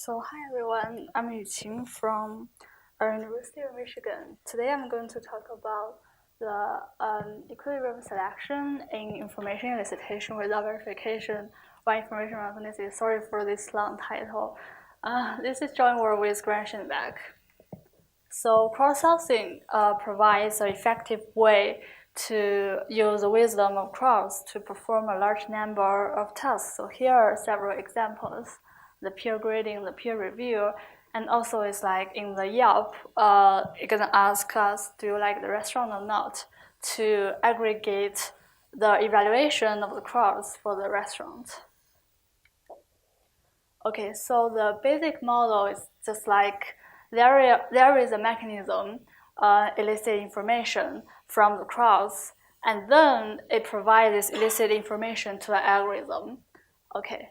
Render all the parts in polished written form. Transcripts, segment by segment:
So hi everyone, I'm Yuqing from University of Michigan. Today I'm going to talk about the equilibrium selection in information elicitation without verification by information monotonicity. Sorry for this long title. This is joint work with Grant-Schenbeck. So crowdsourcing provides an effective way to use the wisdom of crowds to perform a large number of tasks. So here are several examples: the peer grading, the peer review, and also it's like in the Yelp, you're gonna ask us, do you like the restaurant or not, to aggregate the evaluation of the crowds for the restaurant. Okay, so the basic model is just like there is a mechanism elicit information from the crowds, and then it provides this illicit information to the algorithm. Okay,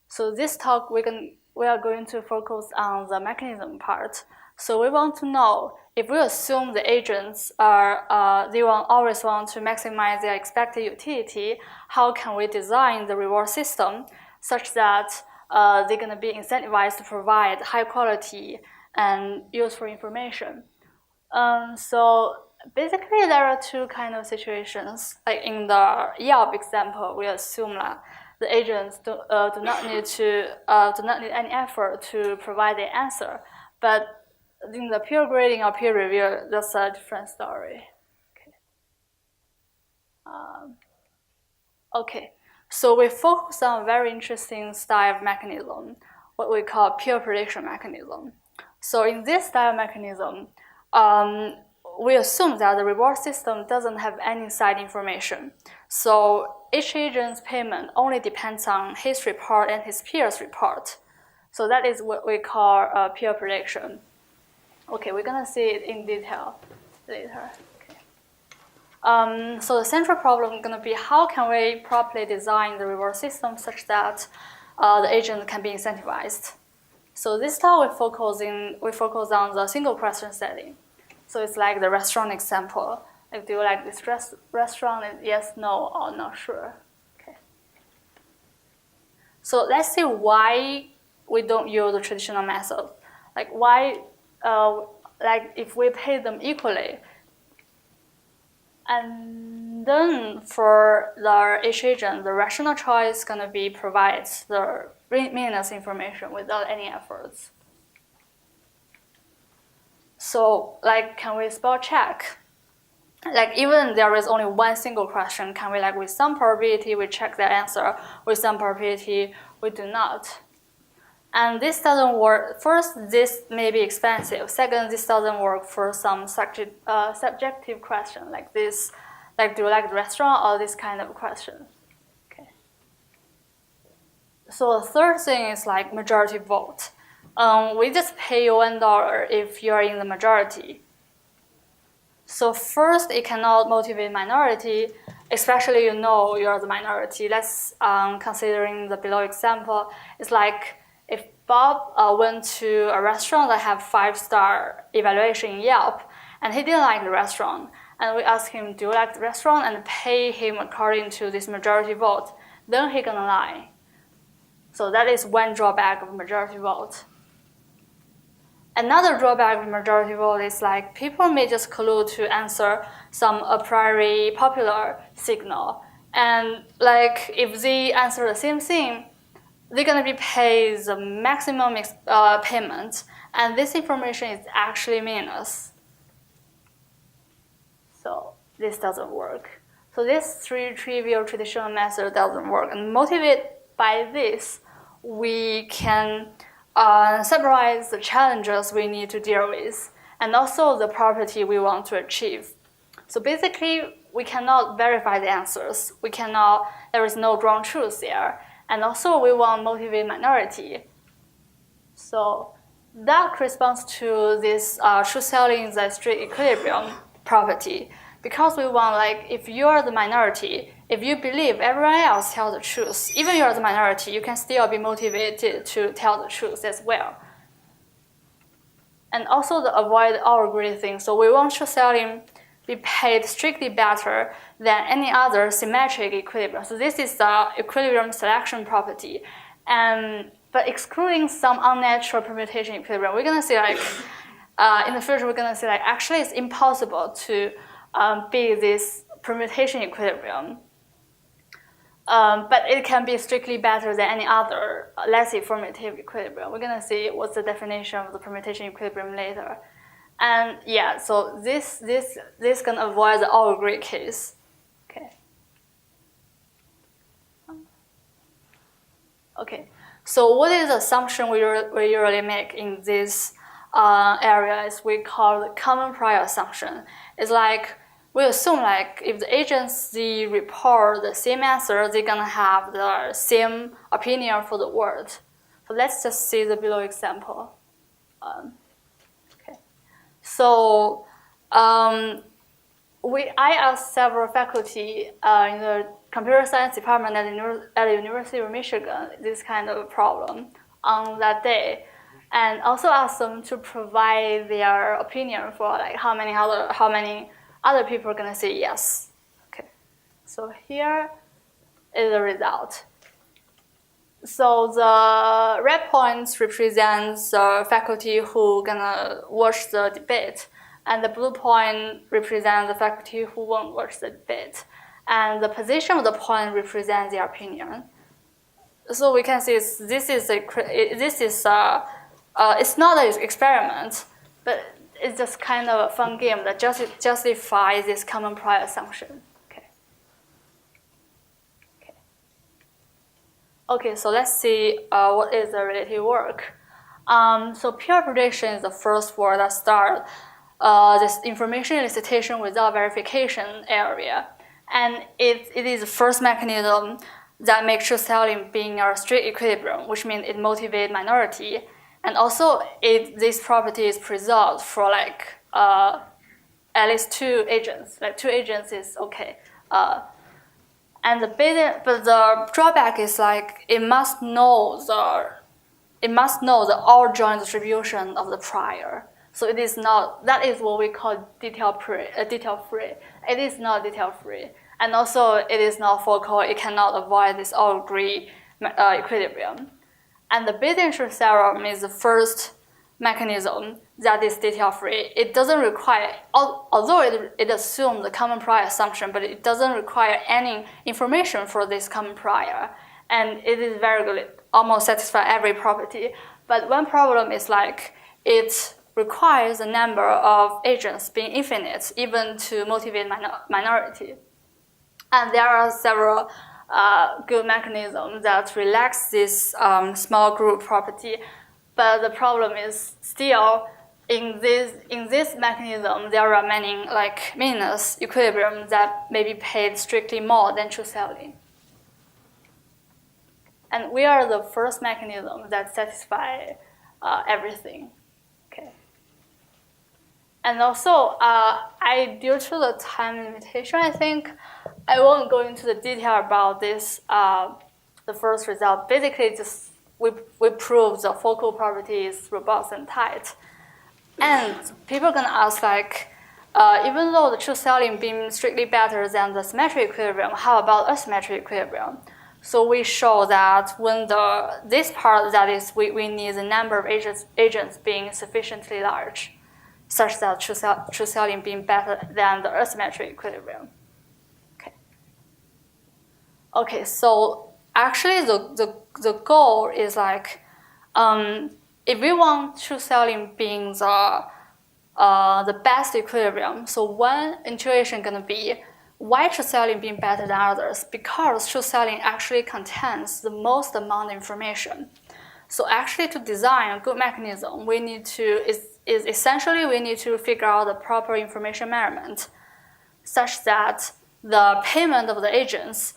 so this talk we are going to focus on the mechanism part. So we want to know, if we assume the agents are they always want to maximize their expected utility, how can we design the reward system such that they're going to be incentivized to provide high quality and useful information? So basically, there are two kind of situations. Like in the Yelp example, we assume that the agents do not need any effort to provide the answer. But in the peer grading or peer review, that's a different story. Okay. So we focus on a very interesting style of mechanism, what we call peer prediction mechanism. So in this style mechanism, we assume that the reward system doesn't have any side information. So each agent's payment only depends on his report and his peer's report. So that is what we call peer prediction. Okay, we're gonna see it in detail later. So the central problem is going to be, how can we properly design the reward system such that the agent can be incentivized? So this time we focus on the single question setting. So it's like the restaurant example. Like, do you like this restaurant? Yes, no, or not sure. Okay. So let's see why we don't use the traditional method. Like why, like if we pay them equally. And then for each agent, the rational choice is going to be provides the meaningless information without any efforts. So, like, can we spell check? Like, even there is only one single question, can we, like, with some probability, we check the answer, with some probability, we do not? And this doesn't work. First, this may be expensive. Second, this doesn't work for some subjective question like this, like do you like the restaurant, or this kind of question. Okay. So the third thing is like majority vote. We just pay you $1 if you're in the majority. So first, it cannot motivate minority, especially you know you're the minority. Let's considering the below example. It's like, if Bob went to a restaurant that have 5-star evaluation in Yelp, and he didn't like the restaurant, and we ask him, do you like the restaurant, and pay him according to this majority vote, then he gonna lie. So that is one drawback of majority vote. Another drawback of majority vote is like people may just collude to answer some a priori popular signal, and like if they answer the same thing, they're going to be paid the maximum payment, and this information is actually meaningless. So this doesn't work. So this trivial traditional method doesn't work. And motivated by this, we can summarize the challenges we need to deal with, and also the property we want to achieve. So basically, we cannot verify the answers. There is no ground truth there. And also, we want motivate minority. So that corresponds to this truth telling in the strict equilibrium property. Because we want, like, if you're the minority, if you believe everyone else tells the truth, even you're the minority, you can still be motivated to tell the truth as well. And also to avoid our greedy thing. So we want truth telling be paid strictly better than any other symmetric equilibrium. So this is the equilibrium selection property. And but excluding some unnatural permutation equilibrium, we're gonna see like in the future we're gonna see like actually it's impossible to be this permutation equilibrium. But it can be strictly better than any other less informative equilibrium. We're gonna see what's the definition of the permutation equilibrium later. And yeah, so this can avoid the all agree case. Okay. Okay. So what is the assumption we usually make in this area is we call the common prior assumption. It's like we assume like if the agency report the same answer, they're gonna have the same opinion for the word. So let's just see the below example. Okay. So I asked several faculty in the computer science department at the University of Michigan this kind of problem on that day, and also asked them to provide their opinion for like how many other people are gonna say yes. Okay, so here is the result. So the red points represents the faculty who gonna watch the debate, and the blue point represents the faculty who won't watch the debate. And the position of the point represents their opinion. So we can see it's not an experiment, but it's just kind of a fun game that justifies this common prior assumption. Okay, so let's see what is the relative work. So pure prediction is the first word that starts this information elicitation without verification area. And it is the first mechanism that makes truth-telling being a strict equilibrium, which means it motivates minority. And also, this property is preserved for like at least two agents. Like two agents is okay. And the drawback is like it must know the all joint distribution of the prior. So it is not, that is what we call detail free. It is not detail free. And also it is not focal, it cannot avoid this all agree equilibrium. And the Bayesian truth theorem is the first mechanism that is detail free. It doesn't require, although it assumes the common prior assumption, but it doesn't require any information for this common prior. And it is very good, it almost satisfies every property. But one problem is like it requires the number of agents being infinite, even to motivate minority. And there are several good mechanisms that relax this small group property, but the problem is still in this mechanism there are many like meaningless equilibriums that may be paid strictly more than truth-telling. And we are the first mechanism that satisfy everything. Okay. And also, due to the time limitation, I think I won't go into the detail about this. The first result, basically, just we prove the focal property is robust and tight. And people are gonna ask like, even though the truth-telling being strictly better than the symmetric equilibrium, how about asymmetric equilibrium? So we show that when this part, that is, we need the number of agents being sufficiently large, such that truth-telling being better than the asymmetric equilibrium. Okay, so actually the goal is like, if we want truth-telling being the best equilibrium, so one intuition gonna be why truth-telling being better than others? Because truth-telling actually contains the most amount of information. So actually to design a good mechanism, we need to figure out the proper information measurement such that the payment of the agents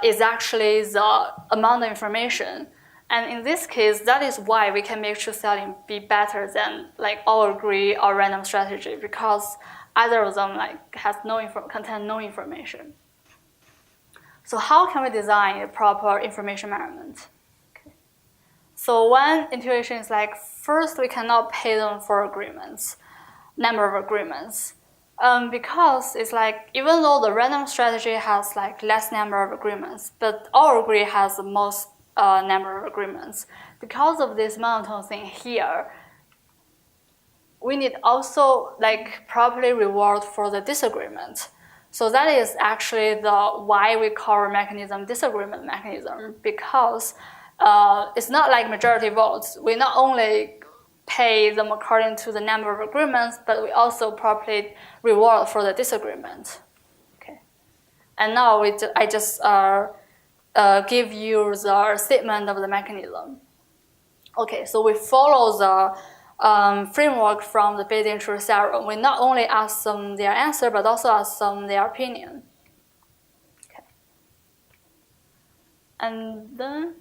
is actually the amount of information. And in this case, that is why we can make truth-telling be better than like all agree or random strategy, because either of them like contain no information. So how can we design a proper information measurement? Okay. So one intuition is like, first we cannot pay them for agreements, number of agreements. Because it's like, even though the random strategy has like less number of agreements, but all agree has the most number of agreements. Because of this monotone thing here, we need also like properly reward for the disagreement. So that is actually the why we call our mechanism disagreement mechanism, because it's not like majority votes. We not only pay them according to the number of agreements, but we also properly reward for the disagreement. Okay, and now I just give you the statement of the mechanism. Okay, so we follow the framework from the Bayesian truth theorem. We not only ask them their answer, but also ask them their opinion. Okay. And then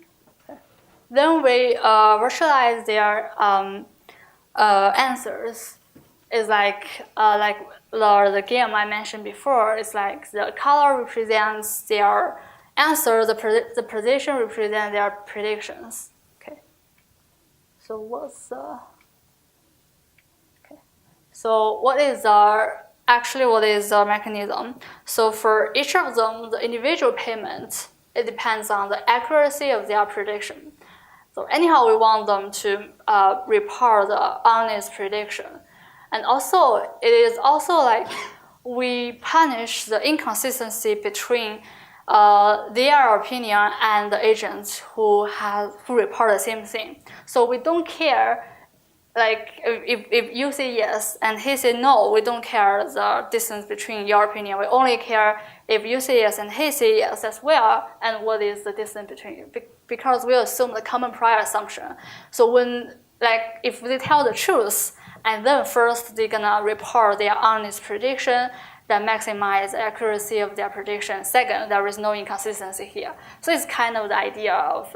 we virtualize their answers. It's like the game I mentioned before. It's like the color represents their answer, the position represents their predictions. Okay. So what's the So what is our mechanism? So for each of them, the individual payment, it depends on the accuracy of their prediction. So anyhow, we want them to report the honest prediction. And also, it is also like we punish the inconsistency between their opinion and the agents who report the same thing. So we don't care. Like if you say yes and he say no, we don't care the distance between your opinion. We only care if you say yes and he say yes as well, and what is the distance between you, because we assume the common prior assumption. So when if they tell the truth, and then first they're gonna report their honest prediction that maximize the accuracy of their prediction. Second, there is no inconsistency here. So it's kind of the idea of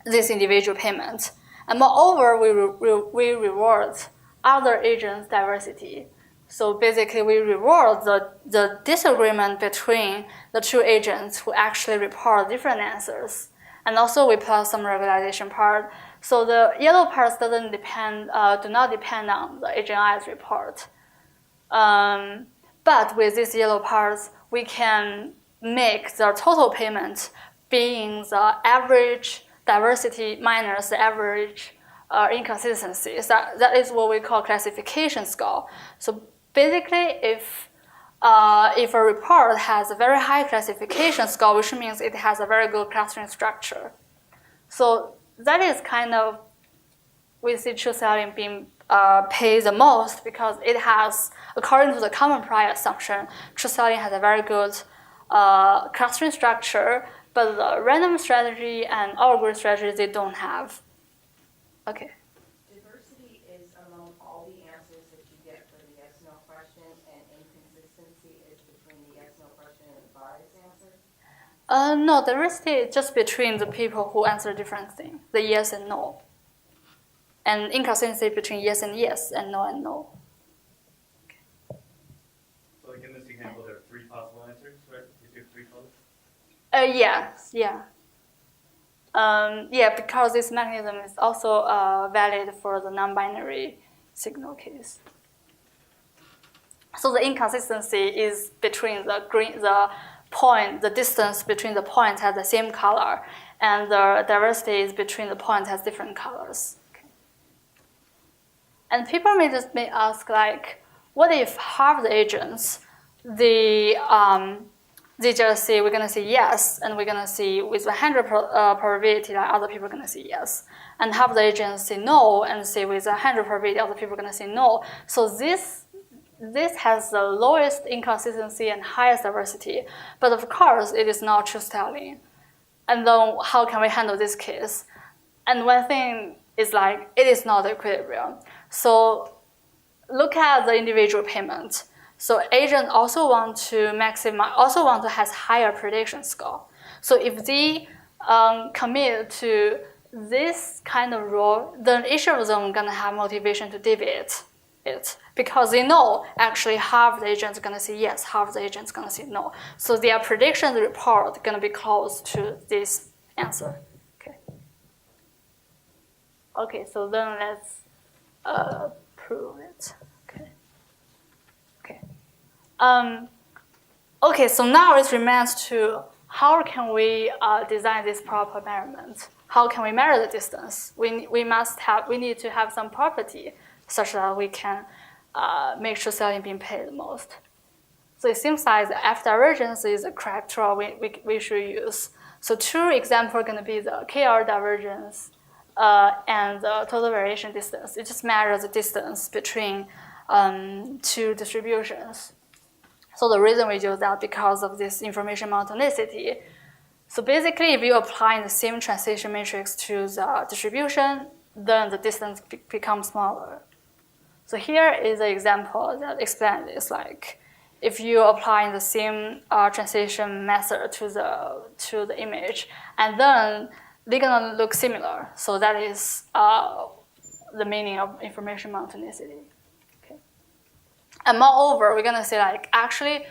this individual payment. And moreover, we reward other agents' diversity. So basically, we reward the disagreement between the two agents who actually report different answers. And also, we plus some regularization part. So the yellow parts do not depend on the agent I's report. But with these yellow parts, we can make the total payment being the average diversity minus the average inconsistency. That is what we call classification score. So basically, if a report has a very high classification score, which means it has a very good clustering structure. So that is kind of, we see truth telling being paid the most because it has, according to the common prior assumption, truth telling has a very good clustering structure. But the random strategy and algorithm strategy, they don't have. Okay. Diversity is among all the answers that you get for the yes-no question, and inconsistency is between the yes-no question and the biased answer? No, diversity is just between the people who answer different things, the yes and no. And inconsistency between yes and yes and no and no. Okay. So like in this example, there are 3 possible answers, right? You give 3 colors? Yeah, because this mechanism is also valid for the non-binary signal case. So the inconsistency is between the distance between the points has the same color, and the diversity is between the points has different colors. Okay. And people may ask, what if half the agents, they just say, we're going to say yes, and we're going to see with 100% probability that other people are going to say yes. And half the agents say no, and say with 100% probability other people are going to say no. So this has the lowest inconsistency and highest diversity. But of course, it is not truth telling. And then how can we handle this case? And one thing is it is not equilibrium. So look at the individual payment. So agents also want to have higher prediction score. So if they commit to this kind of rule, then each of them are gonna have motivation to deviate it because they know actually half the agents are gonna say yes, half the agents are gonna say no. So their prediction report is gonna be close to this answer. Okay. Okay. So then let's prove it. Okay, so now it remains to how can we design this proper measurement? How can we measure the distance? We need to have some property such that we can make sure selling being paid the most. So it seems like the F divergence is a character we should use. So two examples are going to be the KR divergence and the total variation distance. It just measures the distance between two distributions. So the reason we do that because of this information monotonicity. So basically, if you apply the same translation matrix to the distribution, then the distance becomes smaller. So here is an example that explains this. Like, if you apply the same translation method to the image, and then they're gonna look similar. So that is the meaning of information monotonicity. Okay. And moreover, we're gonna say like actually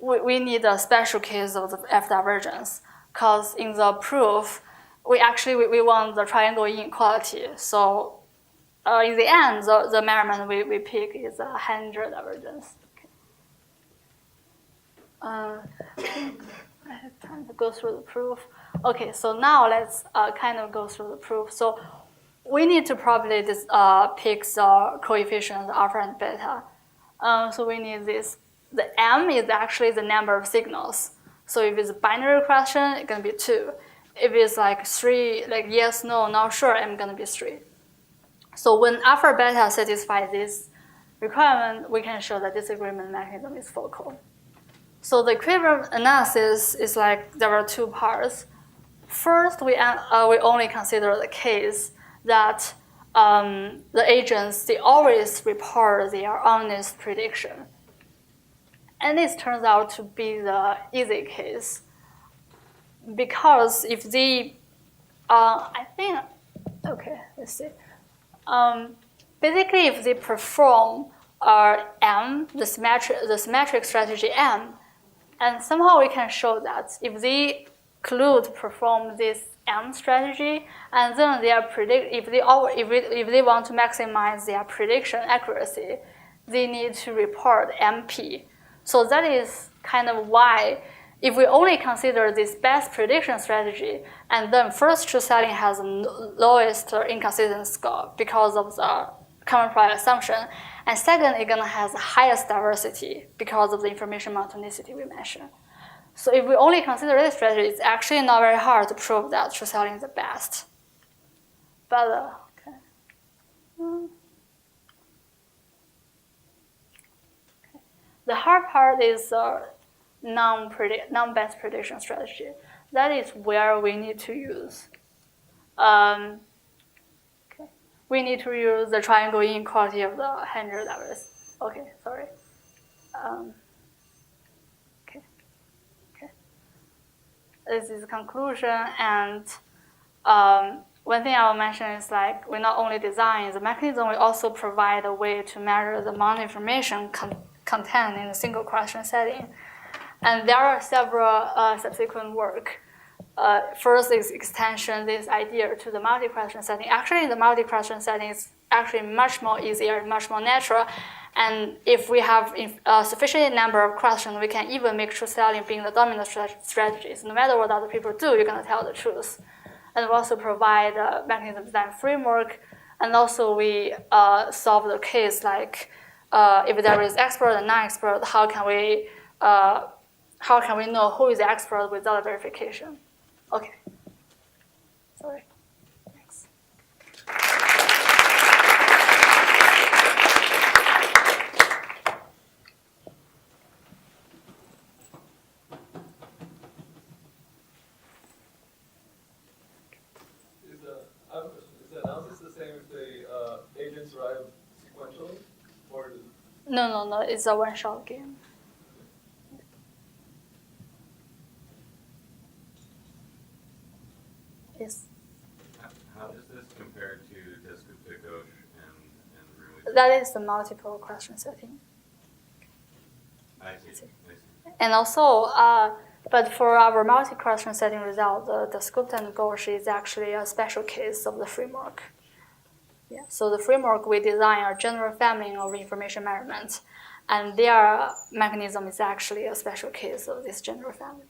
we need a special case of the F divergence, because in the proof we want the triangle inequality. So in the end, the measurement we pick is a Hender divergence. I have time to go through the proof. Okay, so now let's kind of go through the proof. So we need to probably pick the coefficients alpha and beta. So we need this. The M is actually the number of signals. So if it's a binary question, it's going to be 2. If it's like 3, like yes, no, not sure, I'm going to be 3. So when alpha and beta satisfy this requirement, we can show that disagreement mechanism is focal. So the equivalent analysis is like there are 2 parts. First, we only consider the case that the agents, they always report their honest prediction. And this turns out to be the easy case. Because if they, let's see. Basically, if they perform M, the symmetric strategy M, and somehow we can show that if they perform this M strategy, and then they are if they want to maximize their prediction accuracy, they need to report MP. So that is kind of why, if we only consider this best prediction strategy, and then first true setting has the lowest inconsistent score because of the common product assumption, and second, it's gonna have the highest diversity because of the information monotonicity we mentioned. So if we only consider this strategy, it's actually not very hard to prove that true selling is the best. But the hard part is non-best prediction strategy. That is where we need to use. We need to use the triangle inequality of the Hender divergence. Okay, sorry. This is the conclusion, and one thing I will mention is like we not only design the mechanism, we also provide a way to measure the amount of information contained in a single question setting. And there are several subsequent work. First is extension this idea to the multi-question setting. Actually, the multi-question setting is actually much more easier, much more natural. And if we have a sufficient number of questions, we can even make true selling being the dominant strategies. No matter what other people do, you're going to tell the truth. And we also provide a mechanism design framework. And also we solve the case like if there is expert and non-expert, how can we know who is the expert without verification? Okay. Sorry. Thanks. I have a question. Is the analysis the same if the agents arrive sequentially, or? No. It's a one-shot game. Yes. How does this compare to descriptive gauche and Rui? That is the multiple question setting. I see. And also, but for our multi-question setting result, the scope and gauche is actually a special case of the framework. Yeah. So the framework we design a general family of information measurements, and their mechanism is actually a special case of this general family.